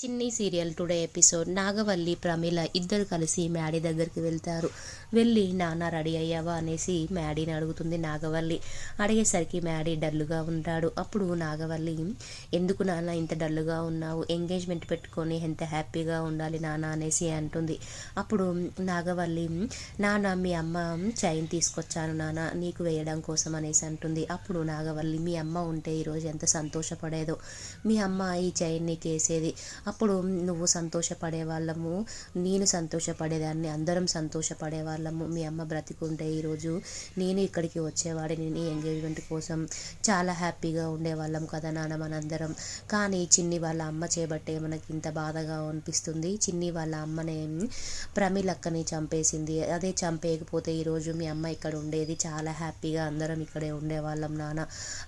చిన్ని serial today episode. నాగవల్లి ప్రమీల ఇద్దరు కలిసి మ్యాడీ దగ్గరికి వెళ్తారు. వెళ్ళి నాన్న రెడీ అయ్యావా అనేసి మ్యాడీని అడుగుతుంది నాగవల్లి. అడిగేసరికి మ్యాడీ డల్లుగా ఉంటాడు. అప్పుడు నాగవల్లి, ఎందుకు నాన్న ఇంత డల్లుగా ఉన్నావు, ఎంగేజ్మెంట్ పెట్టుకొని ఎంత హ్యాపీగా ఉండాలి నాన్న అనేసి అంటుంది. అప్పుడు నాగవల్లి, నాన్న మీ అమ్మ చైన్ తీసుకొచ్చాను నాన్న నీకు వేయడం కోసం అనేసి అంటుంది. అప్పుడు నాగవల్లి, మీ అమ్మ ఉంటే ఈరోజు ఎంత సంతోషపడేదో, మీ అమ్మ ఈ చైన్ నీకు వేసేది, అప్పుడు నువ్వు సంతోషపడే వాళ్ళము, నేను సంతోషపడేదాన్ని, అందరం సంతోషపడే వాళ్ళము. మీ అమ్మ బ్రతికుంటే ఈరోజు నేను ఇక్కడికి వచ్చేవాడిని నీ ఎంగేజ్మెంట్ కోసం, చాలా హ్యాపీగా ఉండేవాళ్ళం కదా నాన్న మనందరం. కానీ చిన్ని వాళ్ళ అమ్మ చేపట్టే మనకి ఇంత బాధగా అనిపిస్తుంది. చిన్ని వాళ్ళ అమ్మనే ప్రమీలక్కని చంపేసింది. అదే చంపేయకపోతే ఈరోజు మీ అమ్మ ఇక్కడ ఉండేది, చాలా హ్యాపీగా అందరం ఇక్కడే ఉండేవాళ్ళం నాన్న.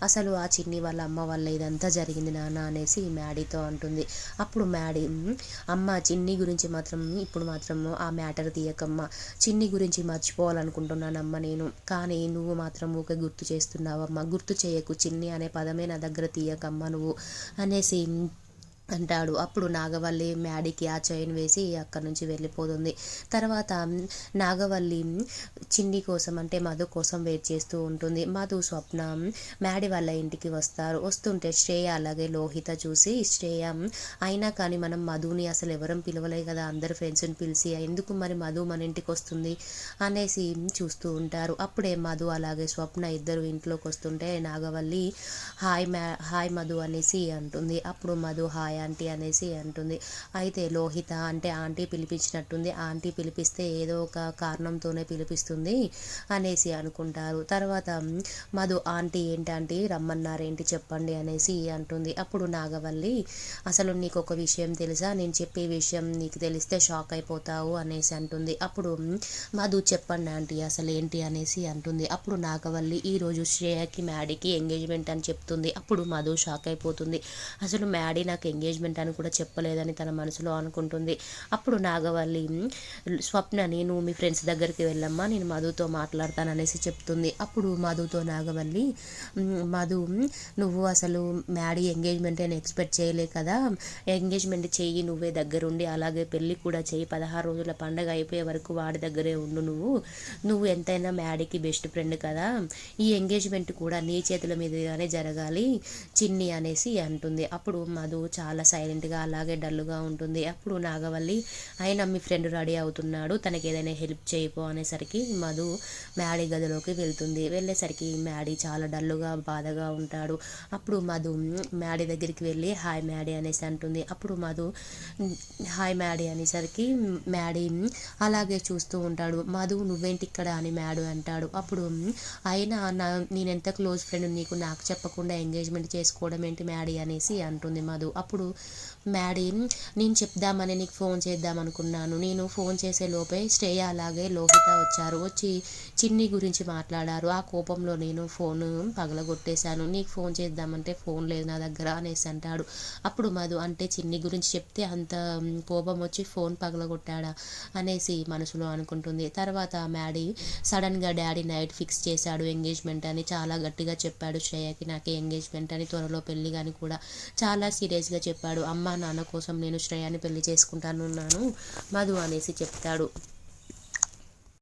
అసలు ఆ చిన్ని వాళ్ళ అమ్మ వల్ల ఇదంతా జరిగింది నాన్న అనేసి మ్యాడీతో అంటుంది. అప్పుడు మ్యాడీ, అమ్మ చిన్ని గురించి మాత్రం ఇప్పుడు మాత్రం ఆ మ్యాటర్ తీయకమ్మ, చిన్ని గురించి మర్చిపోవాలనుకుంటున్నానమ్మ నేను, కానీ నువ్వు మాత్రం ఊకే గుర్తు చేస్తున్నావమ్మ, గుర్తు చేయకు, చిన్ని అనే పదమే నా దగ్గర తీయకమ్మ నువ్వు అనేసి అంటాడు. అప్పుడు నాగవల్లి మ్యాడీకి ఆ చైన్ వేసి అక్కడి నుంచి వెళ్ళిపోతుంది. తర్వాత నాగవల్లి చిన్ని కోసం అంటే మధు కోసం వెయిట్ చేస్తూ ఉంటుంది. మధు, స్వప్న మ్యాడీ వాళ్ళ ఇంటికి వస్తారు. వస్తుంటే శ్రేయ అలాగే లోహిత చూసి, శ్రేయ అయినా కానీ మనం మధుని అసలు ఎవరం పిలవలే కదా, అందరు ఫ్రెండ్స్ని పిలిచి, ఎందుకు మరి మధు మన ఇంటికి వస్తుంది అనేసి చూస్తూ ఉంటారు. అప్పుడే మధు అలాగే స్వప్న ఇద్దరు ఇంట్లోకి వస్తుంటే నాగవల్లి హాయ్ మధు అనేసి అంటుంది. అప్పుడు మధు హాయ్ ఆంటీ అనేసి అంటుంది. అయితే లోహిత అంటే ఆంటీ పిలిపించినట్టుంది, ఆంటీ పిలిపిస్తే ఏదో ఒక కారణంతోనే పిలిపిస్తుంది అనేసి అనుకుంటారు. తర్వాత మధు, ఆంటీ ఏంటంటే రమ్మన్నారేంటి చెప్పండి అనేసి అంటుంది. అప్పుడు నాగవల్లి, అసలు నీకు ఒక విషయం తెలుసా, నేను చెప్పే విషయం నీకు తెలిస్తే షాక్ అయిపోతావు అనేసి అంటుంది. అప్పుడు మధు, చెప్పండి ఆంటీ అసలు ఏంటి అనేసి అంటుంది. అప్పుడు నాగవల్లి ఈరోజు శ్రేయకి మ్యాడీకి ఎంగేజ్మెంట్ అని చెప్తుంది. అప్పుడు మధు షాక్ అయిపోతుంది. అసలు మ్యాడీ నాకు ఎంగేజ్మెంట్ అని కూడా చెప్పలేదని తన మనసులో అనుకుంటుంది. అప్పుడు నాగవల్లి, స్వప్నని నువ్వు మీ ఫ్రెండ్స్ దగ్గరికి వెళ్ళమ్మా, నేను మధుతో మాట్లాడతాననేసి చెప్తుంది. అప్పుడు మధుతో నాగవల్లి, మధు నువ్వు అసలు మ్యాడీ ఎంగేజ్మెంట్ అని ఎక్స్పెక్ట్ చేయలే కదా, ఎంగేజ్మెంట్ చెయ్యి నువ్వే దగ్గరుండి, అలాగే పెళ్ళి కూడా చెయ్యి, 16 రోజుల పండగ అయిపోయే వరకు వాడి దగ్గరే ఉండు, నువ్వు ఎంతైనా మ్యాడీకి బెస్ట్ ఫ్రెండ్ కదా, ఈ ఎంగేజ్మెంట్ కూడా నీ చేతుల మీదుగానే జరగాలి చిన్ని అనేసి అంటుంది. అప్పుడు మధు చాలా సైలెంట్గా అలాగే డల్గా ఉంటుంది. అప్పుడు నాగవల్లి, అయినా మీ ఫ్రెండ్ రెడీ అవుతున్నాడు, తనకి ఏదైనా హెల్ప్ చేయపో అనేసరికి మధు మ్యాడీ గదిలోకి వెళ్తుంది. వెళ్ళేసరికి మ్యాడీ చాలా డల్గా బాధగా ఉంటాడు. అప్పుడు మధు మ్యాడీ దగ్గరికి వెళ్ళి హాయ్ మ్యాడీ అనేసి అంటుంది. అప్పుడు మధు హాయ్ మ్యాడీ అనేసరికి మ్యాడీ అలాగే చూస్తూ ఉంటాడు. మధు నువ్వేంటి ఇక్కడ అని మ్యాడీ అంటాడు. అప్పుడు అయినా నేనెంత క్లోజ్ ఫ్రెండ్ నీకు, నాకు చెప్పకుండా ఎంగేజ్మెంట్ చేసుకోవడం ఏంటి మ్యాడీ అనేసి అంటుంది మధు. అప్పుడు మ్యాడీ, నేను చెప్దామని నీకు ఫోన్ చేద్దాం అనుకున్నాను, నేను ఫోన్ చేసే లోపే శ్రేయ అలాగే లోహిత వచ్చారు, వచ్చి చిన్ని గురించి మాట్లాడారు, ఆ కోపంలో నేను ఫోన్ పగలగొట్టేశాను, నీకు ఫోన్ చేద్దామంటే ఫోన్ లేదు నా దగ్గర అనేసి అంటాడు. అప్పుడు మధు, అంటే చిన్ని గురించి చెప్తే అంత కోపం వచ్చి ఫోన్ పగలగొట్టాడా అనేసి మనసులో అనుకుంటుంది. తర్వాత మ్యాడీ సడన్గా డాడీ నైట్ ఫిక్స్ చేశాడు ఎంగేజ్మెంట్ అని, చాలా గట్టిగా చెప్పాడు శ్రేయకి నాకు ఎంగేజ్మెంట్ అని, త్వరలో పెళ్ళి కానీ కూడా చాలా సీరియస్గా చెప్పాడు. అమ్మ నాన్న కోసం నేను శ్రేయాని పెళ్లి చేసుకుంటానున్నాను మధు అనేసి చెప్తాడు.